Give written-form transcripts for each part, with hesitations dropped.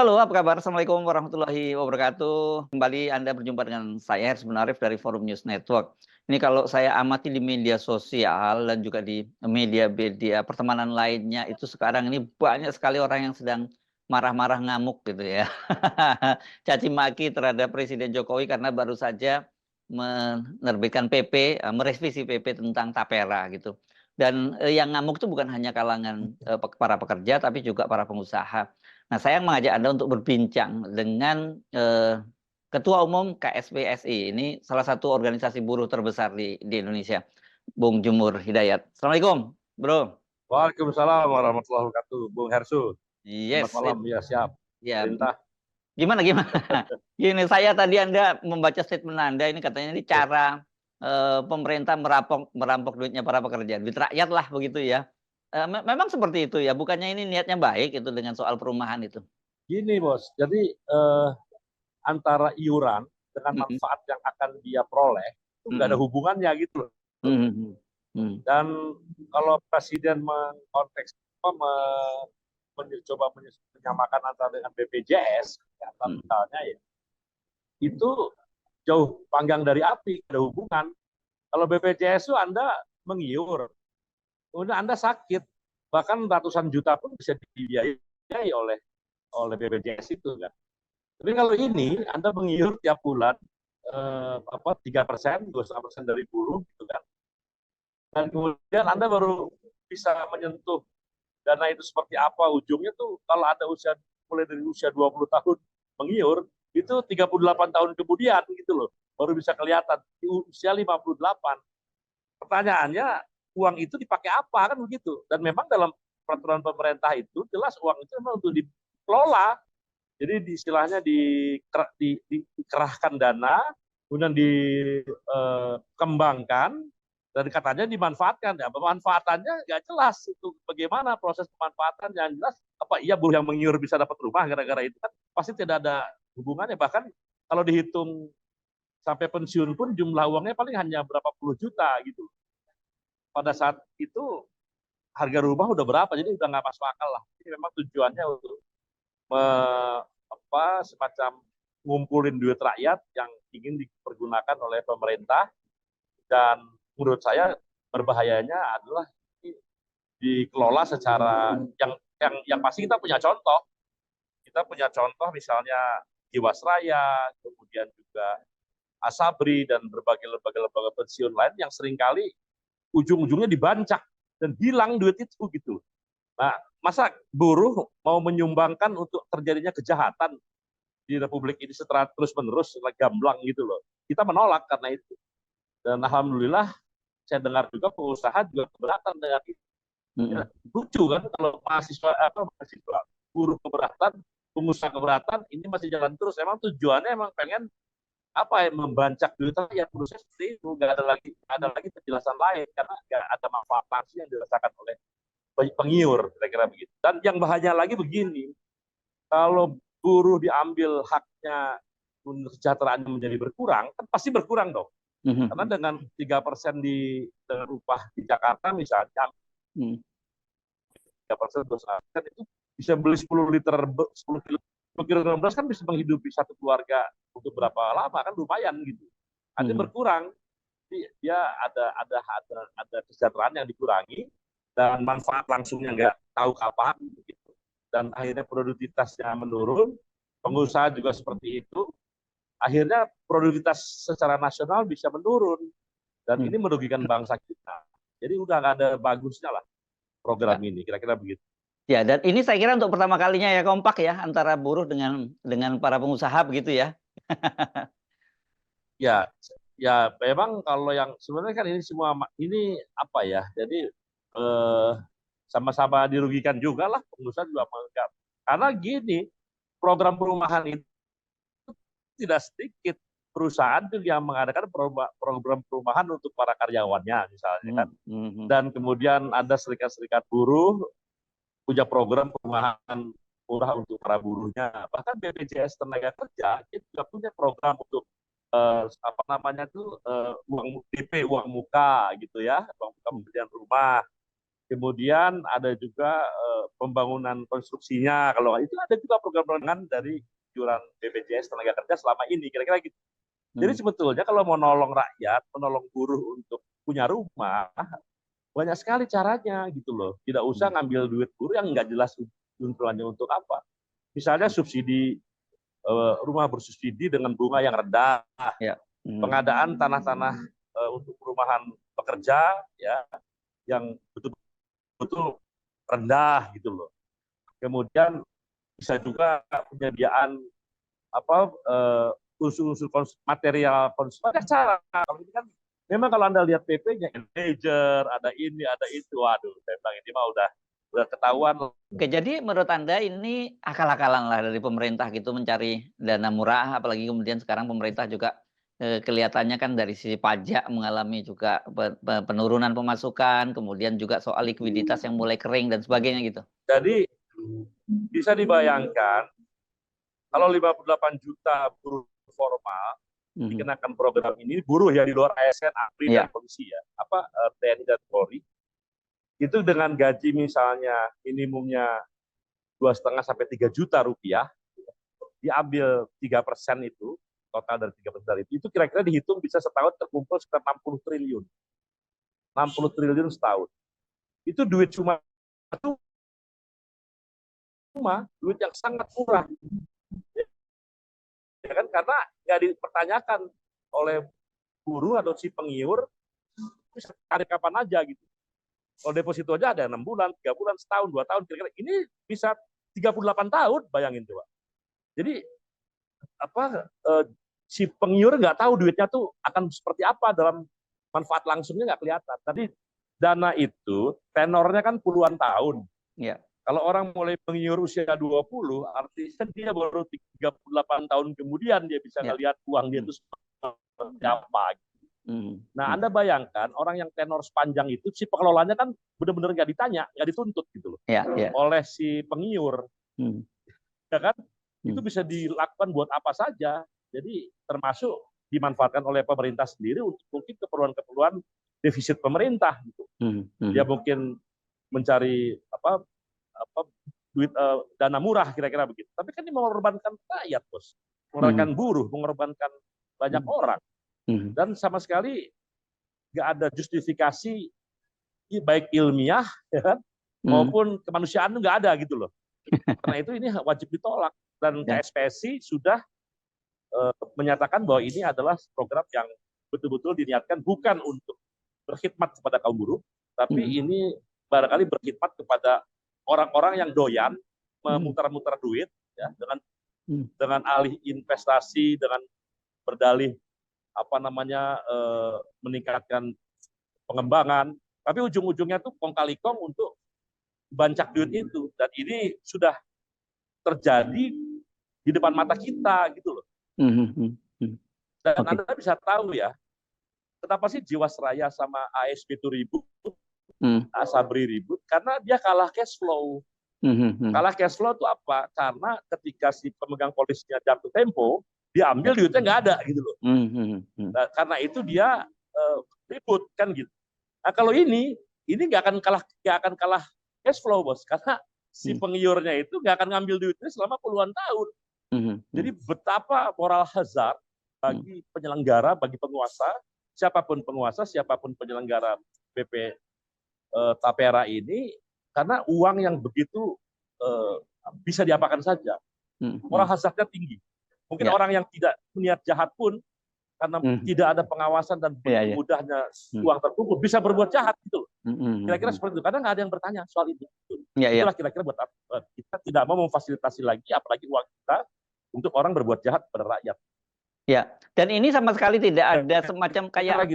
Halo, apa kabar? Assalamualaikum warahmatullahi wabarakatuh. Kembali Anda berjumpa dengan saya, Hersman Arif dari Forum News Network. Ini kalau saya amati di media sosial dan juga di media-media pertemanan lainnya, itu sekarang ini banyak sekali orang yang sedang marah-marah ngamuk gitu ya. Caci maki terhadap Presiden Jokowi karena baru saja menerbitkan PP, merevisi PP tentang tapera gitu. Dan yang ngamuk itu bukan hanya kalangan para pekerja, tapi juga para pengusaha. Nah, saya mengajak Anda untuk berbincang dengan Ketua Umum KSPSI. Ini salah satu organisasi buruh terbesar di Indonesia, Bung Jumur Hidayat. Assalamualaikum, Bro. Waalaikumsalam warahmatullahi wabarakatuh, Bung Hersu. Selamat Yes, malam, ya siap. ya. Perintah. Gimana gimana? Gini, saya tadi Anda membaca statement Anda ini katanya ini cara pemerintah merampok duitnya para pekerja, duit rakyat lah begitu ya. Memang seperti itu ya, bukannya ini niatnya baik itu dengan soal perumahan itu. Gini, Bos. Jadi antara iuran dengan Mm, manfaat yang akan dia peroleh itu nggak ada mm, hubungannya gitu loh. mm, mm, mm, Dan kalau Presiden mengkonteks mencoba menyamakan antara dengan BPJS, kesehatan mm, misalnya ya, itu jauh panggang dari api, ada hubungan. Kalau BPJS itu Anda mengiur, kemudian Anda sakit, bahkan ratusan juta pun bisa dibiayai oleh BPJS itu kan. Tapi kalau ini Anda mengiur tiap bulan 3%, 2,5% dari buruh gitu kan. Dan kemudian Anda baru bisa menyentuh dana itu seperti apa ujungnya tuh kalau Anda mulai dari usia 20 tahun mengiur itu 38 tahun kemudian gitu loh baru bisa kelihatan di usia 58. Pertanyaannya uang itu dipakai apa kan begitu. Dan memang dalam peraturan pemerintah itu jelas uang itu memang untuk dikelola. Jadi istilahnya dikerahkan dana, kemudian dikembangkan, dan katanya dimanfaatkan. Ya, pemanfaatannya nggak jelas itu bagaimana proses pemanfaatan yang jelas. Apa iya buruh yang mengiur bisa dapat rumah gara-gara itu kan pasti tidak ada hubungannya. Bahkan kalau dihitung sampai pensiun pun jumlah uangnya paling hanya berapa puluh juta gitu. Pada saat itu harga rumah udah berapa, jadi udah nggak masuk akal lah. Jadi memang tujuannya untuk semacam ngumpulin duit rakyat yang ingin dipergunakan oleh pemerintah, dan menurut saya berbahayanya adalah dikelola secara yang pasti kita punya contoh misalnya Jiwasraya, kemudian juga Asabri dan berbagai lembaga-lembaga pensiun lain yang seringkali ujung-ujungnya dibancak dan hilang duit itu gitu. Nah, masa buruh mau menyumbangkan untuk terjadinya kejahatan di Republik ini setelah terus-menerus gamblang gitu loh. Kita menolak karena itu. Dan alhamdulillah saya dengar juga pengusaha juga keberatan dengan itu. Ya, lucu kan kalau mahasiswa buruh keberatan, pengusaha keberatan, ini masih jalan terus. Emang tujuannya emang pengen membancak duit yang menurut saya seperti itu. Nggak ada lagi penjelasan lain karena nggak ada manfaat langsung yang dirasakan oleh pengiur, kira-kira begitu. Dan yang bahaya lagi begini, kalau buruh diambil haknya, kesejahteraannya menjadi berkurang, kan pasti berkurang dong. Karena dengan 3% dengan upah di Jakarta misalnya, 3% itu bisa beli 10 liter, 10 kilo beras kan bisa menghidupi satu keluarga untuk berapa lama kan lumayan gitu. Artinya berkurang, dia ada kesejahteraan yang dikurangi dan manfaat langsungnya nggak tahu kapan gitu. Dan akhirnya produktivitasnya menurun, pengusaha juga seperti itu, akhirnya produktivitas secara nasional bisa menurun, dan ini merugikan bangsa kita. Jadi udah nggak ada bagusnya lah program ini, kira-kira begitu. Ya, dan ini saya kira untuk pertama kalinya ya kompak ya antara buruh dengan para pengusaha begitu ya. Ya, ya memang kalau yang sebenarnya kan ini semua ini apa ya? Jadi sama-sama dirugikan juga lah, pengusaha juga menganggap. Karena gini, program perumahan itu tidak sedikit perusahaan yang mengadakan program perumahan untuk para karyawannya misalnya kan. Dan kemudian ada serikat-serikat buruh punya program perumahan murah untuk para buruhnya. Bahkan BPJS Tenaga Kerja itu juga punya program untuk uang DP, uang muka gitu ya, uang muka pembelian rumah. Kemudian ada juga pembangunan konstruksinya. Kalau itu ada juga program-program dari iuran BPJS tenaga kerja selama ini, kira-kira gitu. Jadi sebetulnya kalau mau nolong rakyat, menolong buruh untuk punya rumah, banyak sekali caranya gitu loh. Tidak usah ngambil duit buruh yang nggak jelas tujuannya untuk apa. Misalnya subsidi rumah bersubsidi dengan bunga yang rendah, Ya. pengadaan tanah-tanah untuk perumahan pekerja ya yang betul-betul rendah gitu loh. Kemudian bisa juga penyediaan apa unsur-unsur material konsumen. Banyak cara. Kalau ini kan memang kalau Anda lihat PP-nya manajer, ada ini, ada itu, waduh, saya bilang ini mah udah ketahuan. Oke, jadi menurut Anda ini akal-akalan lah dari pemerintah gitu mencari dana murah, apalagi kemudian sekarang pemerintah juga kelihatannya kan dari sisi pajak mengalami juga penurunan pemasukan, kemudian juga soal likuiditas yang mulai kering dan sebagainya gitu. Jadi bisa dibayangkan kalau 58 juta buruh formal dikenakan program ini, buruh ya di luar ASN, APRI dan polisi ya, TNI dan Polri, itu dengan gaji misalnya minimumnya 2,5 sampai 3 juta rupiah, diambil 3% itu, total dari 3% itu kira-kira dihitung bisa setahun terkumpul sekitar 60 triliun. 60 triliun setahun. Itu duit cuma duit yang sangat murah. Ya kan, karena nggak dipertanyakan oleh buruh atau si pengiur, bisa tarik kapan aja gitu. Kalau deposito aja ada 6 bulan, 3 bulan, setahun, 2 tahun, kira-kira ini bisa 38 tahun, bayangin coba. Jadi si pengiur nggak tahu duitnya tuh akan seperti apa, dalam manfaat langsungnya nggak kelihatan. Tadi dana itu tenornya kan puluhan tahun. Ya. Kalau orang mulai pengiur usia 20, artinya dia baru 38 tahun kemudian dia bisa ngelihat uang dia itu seperti apa. Nah, Anda bayangkan orang yang tenor sepanjang itu, si pengelolanya kan benar-benar nggak ditanya, nggak dituntut gitu loh, oleh si pengiur. Ya kan? Itu bisa dilakukan buat apa saja. Jadi termasuk dimanfaatkan oleh pemerintah sendiri untuk mungkin keperluan-keperluan defisit pemerintah gitu. Dia mungkin mencari duit dana murah kira-kira begitu. Tapi kan ini mengorbankan rakyat, Bos. Mengorbankan buruh, mengorbankan banyak orang. Dan sama sekali nggak ada justifikasi baik ilmiah ya kan, maupun kemanusiaan itu nggak ada gitu loh. Karena itu ini wajib ditolak. Dan KSPSI sudah menyatakan bahwa ini adalah program yang betul-betul diniatkan bukan untuk berkhidmat kepada kaum buruh, tapi ini barangkali berkhidmat kepada orang-orang yang doyan memutar-mutar duit ya, dengan alih investasi, dengan berdalih meningkatkan pengembangan, tapi ujung-ujungnya tuh kong kali kong untuk bancak duit itu. Dan ini sudah terjadi di depan mata kita gitu loh. Dan Anda bisa tahu ya, kenapa sih Jiwasraya sama ASB itu ribut, Asabri ribut, karena dia kalah cash flow. Kalah cash flow itu apa? Karena ketika si pemegang polisnya jatuh tempo, dia ambil duitnya nggak ada gitu loh. Nah, karena itu dia ribut kan gitu. Nah, kalau ini nggak akan kalah cash flow, Bos, karena si pengiurnya itu nggak akan ngambil duitnya selama puluhan tahun. Jadi betapa moral hazard bagi penyelenggara, bagi penguasa, siapapun penguasa, siapapun penyelenggara BP Tapera ini, karena uang yang begitu bisa diapakan saja. Moral hazardnya tinggi. Mungkin orang yang tidak niat jahat pun, karena tidak ada pengawasan dan mudahnya uang terkumpul, bisa berbuat jahat gitu. Kira-kira seperti itu. Kadang nggak ada yang bertanya soal itu. Itulah kira-kira buat apa kita tidak mau memfasilitasi lagi, apalagi uang kita untuk orang berbuat jahat pada rakyat. Ya, dan ini sama sekali tidak ada semacam kayak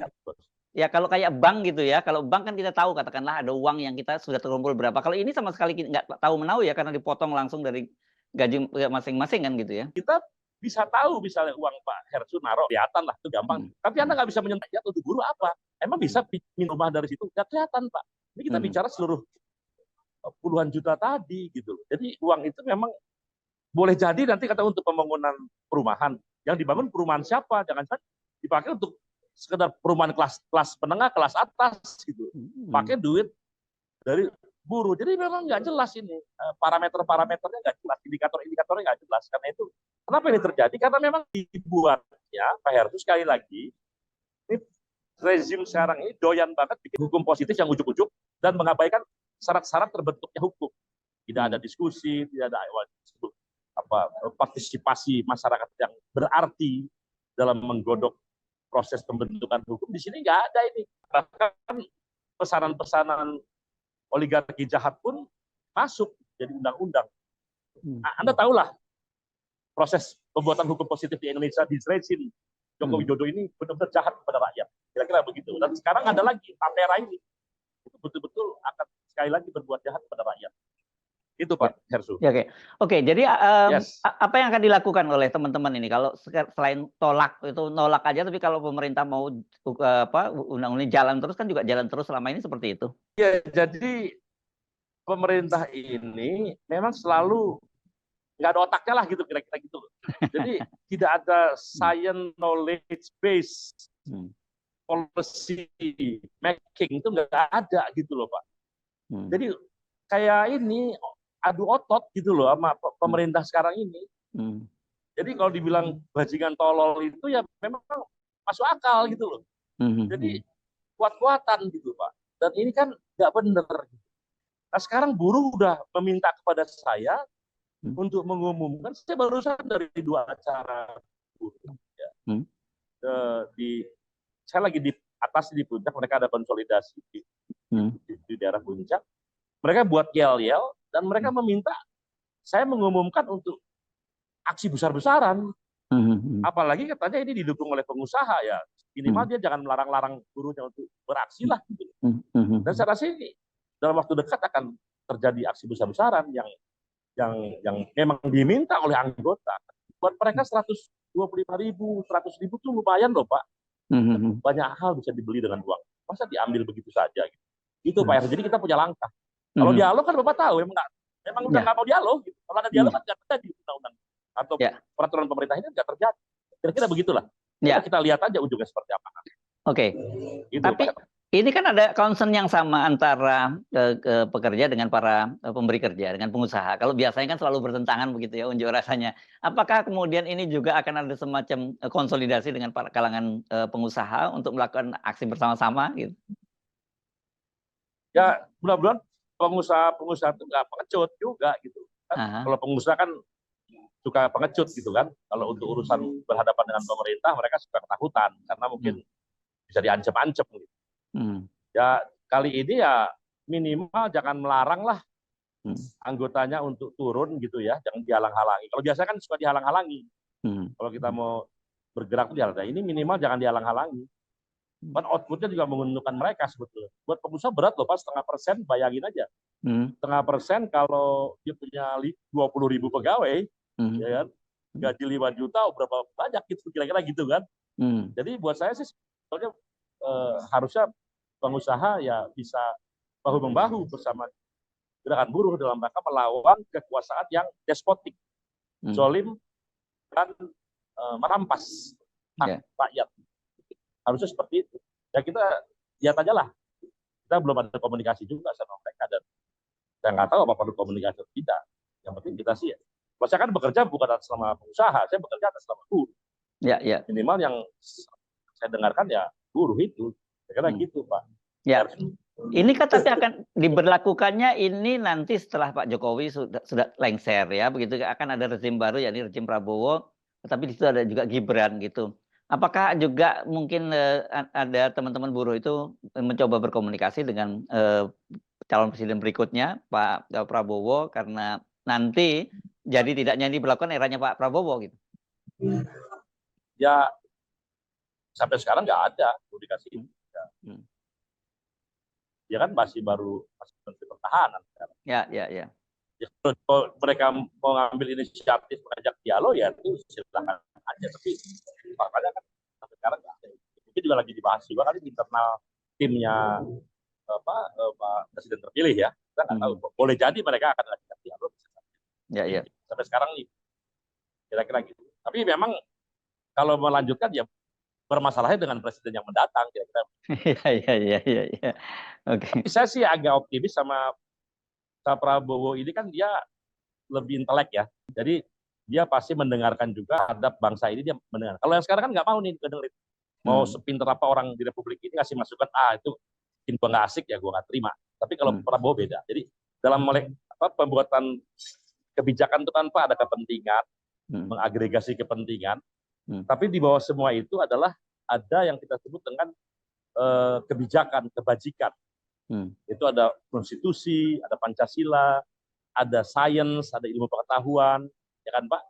ya kalau kayak bank gitu ya. Kalau bank kan kita tahu katakanlah ada uang yang kita sudah terkumpul berapa. Kalau ini sama sekali nggak tahu menahu ya, karena dipotong langsung dari gaji masing-masing kan gitu ya. Kita bisa tahu misalnya uang Pak Hersu naruh kelihatan lah, itu gampang. Tapi Anda nggak bisa menyentuh untuk guru apa. Emang bisa pinjam rumah dari situ? Nggak kelihatan, Pak. Ini kita bicara seluruh puluhan juta tadi gitu. Jadi uang itu memang boleh jadi nanti kata untuk pembangunan perumahan. Yang dibangun perumahan siapa? Jangan-jangan dipakai untuk sekedar perumahan kelas menengah, kelas atas gitu. Pakai duit dari buruh. Jadi memang nggak jelas ini parameter-parameternya nggak jelas, indikator-indikatornya nggak jelas. Karena itu kenapa ini terjadi? Karena memang dibuatnya Pak Heru sekali lagi ini rezim sekarang ini doyan banget bikin hukum positif yang ujuk-ujuk dan mengabaikan syarat-syarat terbentuknya hukum. Tidak ada diskusi, tidak ada partisipasi masyarakat yang berarti dalam menggodok proses pembentukan hukum. Di sini nggak ada ini. Bahkan pesanan-pesanan oligarki jahat pun masuk jadi undang-undang. Anda tahulah proses pembuatan hukum positif di Indonesia di rezim Joko Widodo ini benar-benar jahat kepada rakyat. Kira-kira begitu. Dan sekarang ada lagi Tapera ini. Itu betul-betul akan sekali lagi berbuat jahat kepada rakyat. Itu Pak Hersu. Ya, oke. Jadi apa yang akan dilakukan oleh teman-teman ini kalau selain tolak itu nolak aja, tapi kalau pemerintah mau undang-undang ini jalan terus kan juga jalan terus selama ini seperti itu. Ya, jadi pemerintah ini memang selalu nggak ada otaknya lah gitu kira-kira gitu. Jadi tidak ada science knowledge based policy making itu nggak ada gitu loh Pak. Jadi kayak ini adu otot gitu loh sama pemerintah sekarang ini. Jadi kalau dibilang bajingan tolol itu ya memang masuk akal gitu loh. Jadi kuat-kuatan gitu Pak. Dan ini kan nggak benar. Nah sekarang buruh udah meminta kepada saya untuk mengumumkan, saya barusan dari 2 acara buruh. Ya. Saya lagi di atas di puncak, mereka ada konsolidasi di daerah puncak. Mereka buat yel-yel dan mereka meminta saya mengumumkan untuk aksi besar-besaran. Apalagi katanya ini didukung oleh pengusaha ya. Minimal dia jangan melarang-larang buruhnya untuk beraksi lah. Gitu. Dan saya rasa ini dalam waktu dekat akan terjadi aksi besar-besaran yang memang diminta oleh anggota. Buat mereka 125.000, 100.000 itu lumayan loh Pak. Banyak hal bisa dibeli dengan uang. Masa diambil begitu saja? Gitu. Itu Pak Heru. Jadi kita punya langkah. Kalau dialog kan Bapak tahu, memang udah nggak mau dialog. Gitu. Kalau ada dialog kan nggak terjadi undang-undang atau peraturan pemerintah ini nggak terjadi. Kira-kira begitulah. Kita lihat aja ujungnya seperti apa. Oke. Tapi ini kan ada concern yang sama antara pekerja dengan para pemberi kerja, dengan pengusaha. Kalau biasanya kan selalu bertentangan begitu ya unjuk rasanya. Apakah kemudian ini juga akan ada semacam konsolidasi dengan para kalangan pengusaha untuk melakukan aksi bersama-sama gitu? Ya mudah-mudahan pengusaha itu nggak pengecut juga gitu. Kalau pengusaha kan suka pengecut gitu kan. Kalau untuk urusan berhadapan dengan pemerintah mereka suka ketakutan karena mungkin bisa diancam-ancam gitu. Ya kali ini ya minimal jangan melarang lah anggotanya untuk turun gitu ya, jangan dihalang-halangi. Kalau biasa kan suka dihalang-halangi. Kalau kita mau bergerak dihalang, ini minimal jangan dihalang-halangi. Kan outputnya juga menguntungkan mereka sebetulnya. Buat pengusaha berat loh Pak, 0,5%, bayangin aja. 0,5% kalau dia punya 20.000 pegawai, ya kan, gaji 5 juta, berapa banyak gitu kira-kira gitu kan. Jadi buat saya sih sebetulnya harusnya pengusaha ya bisa bahu-membahu bersama gerakan buruh dalam rangka melawan kekuasaan yang despotik, zolim, dan merampas hak rakyat. Harusnya seperti itu. Ya kita lihat aja lah. Kita belum ada komunikasi juga sama mereka dan saya nggak tahu apa perlu komunikasi atau tidak. Yang penting kita sih, saya kan bekerja bukan atas nama pengusaha, saya bekerja atas nama buruh. Minimal yang saya dengarkan ya buruh itu. Kira-kira gitu Pak. Ya. Ini kan tapi akan diberlakukannya ini nanti setelah Pak Jokowi sudah lengser ya, begitu akan ada rezim baru yakni rezim Prabowo, tapi di situ ada juga Gibran gitu. Apakah juga mungkin ada teman-teman buruh itu mencoba berkomunikasi dengan calon presiden berikutnya Pak Prabowo karena nanti jadi tidaknya ini diberlakukan eranya Pak Prabowo gitu? Ya sampai sekarang nggak ada komunikasi. Ya kan masih Menteri Pertahanan sekarang. Ya. Ya, kalau mereka mau ngambil inisiatif mengajak dialog ya itu silakan aja. Tapi makanya kan sampai sekarang nggak ada. Itu juga lagi dibahas juga kali di internal timnya Pak Presiden terpilih ya. Kita nggak tahu. Boleh jadi mereka akan mengajak dialog. Ya. Sampai sekarang nih kira-kira gitu. Tapi memang kalau melanjutkan ya bermasalahnya dengan presiden yang mendatang kira-kira. Iya. Oke. Tapi saya sih agak optimis sama Pak Prabowo ini kan dia lebih intelek ya. Jadi dia pasti mendengarkan juga adab bangsa ini, dia mendengar. Kalau yang sekarang kan nggak mau nih dengerin. Mau sepinter apa orang di Republik ini ngasih masukan, itu bikin gue nggak asik ya gue nggak terima. Tapi kalau Prabowo beda. Jadi dalam pembuatan kebijakan itu kan Pak ada kepentingan, mengagregasi kepentingan. Tapi di bawah semua itu adalah ada yang kita sebut dengan kebijakan, kebajikan. Itu ada konstitusi, ada Pancasila, ada sains, ada ilmu pengetahuan, ya kan Pak?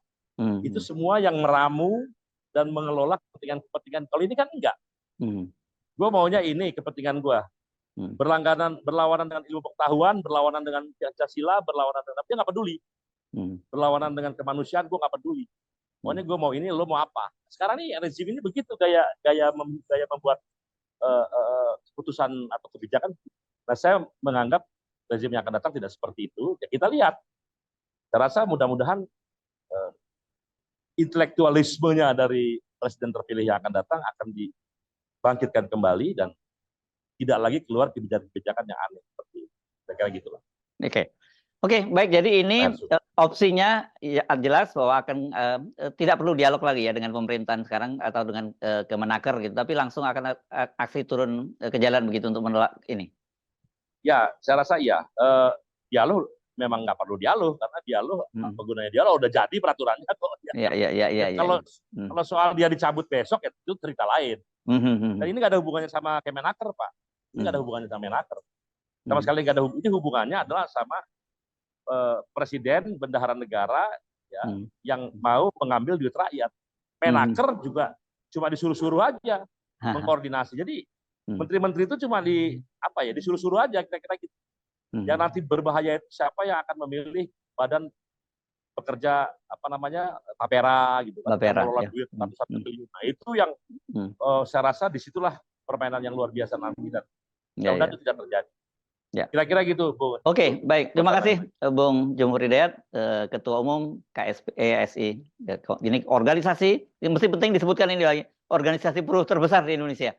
Itu semua yang meramu dan mengelola kepentingan-kepentingan. Kalau ini kan enggak. Gue maunya ini kepentingan gue. Berlawanan dengan ilmu pengetahuan, berlawanan dengan Pancasila, berlawanan dengan dia nggak peduli. Berlawanan dengan kemanusiaan gue nggak peduli. Pokoknya gue mau ini, lo mau apa? Sekarang nih rezim ini begitu gaya membuat keputusan atau kebijakan. Nah, saya menganggap rezim yang akan datang tidak seperti itu. Ya, kita lihat. Saya rasa mudah-mudahan intelektualismenya dari presiden terpilih yang akan datang akan dibangkitkan kembali dan tidak lagi keluar kebijakan-kebijakan yang aneh seperti itu. Saya kira gitu lah. Oke, baik. Jadi ini opsinya ya, jelas bahwa akan tidak perlu dialog lagi ya dengan pemerintahan sekarang atau dengan Kemenaker gitu, tapi langsung akan aksi turun ke jalan begitu untuk menolak ini. Ya, saya rasa iya. Dialog memang nggak perlu dialog karena dialog penggunanya dialog udah jadi peraturannya kok. Iya. Kalau soal dia dicabut besok itu cerita lain. Dan ini nggak ada hubungannya sama Kemenaker Pak. Ini nggak ada hubungannya sama Kemenaker. Sama sekali nggak ada. Ini hubungannya adalah sama presiden bendahara negara ya, yang mau mengambil duit rakyat. Menaker juga cuma disuruh-suruh aja mengkoordinasi. Jadi menteri-menteri itu cuma disuruh-suruh aja kira-kira gitu. Yang nanti berbahaya itu siapa yang akan memilih badan pekerja tapera gitu kan, mengelola duit 1 triliun. Nah, itu yang saya rasa disitulah permainan yang luar biasa nanti dan mudah-mudahan itu tidak terjadi. Ya. Kira-kira gitu, Bu. Oke, baik. Terima kasih, Bung Jumhur Hidayat, Ketua Umum KSPI. Ini organisasi, yang mesti penting disebutkan ini lagi, organisasi buruh terbesar di Indonesia.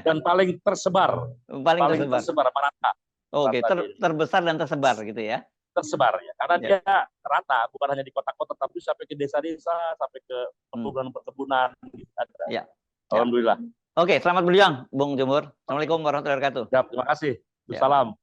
Dan paling tersebar. Paling tersebar merata. Oke, terbesar dan tersebar gitu ya. Tersebar ya, karena dia rata, bukan hanya di kota-kota, tapi sampai ke desa-desa, sampai ke perkebunan. Ya. Alhamdulillah. Oke, selamat berjuang, Bung Jumhur. Assalamualaikum warahmatullahi wabarakatuh. Ya, terima kasih. Salam.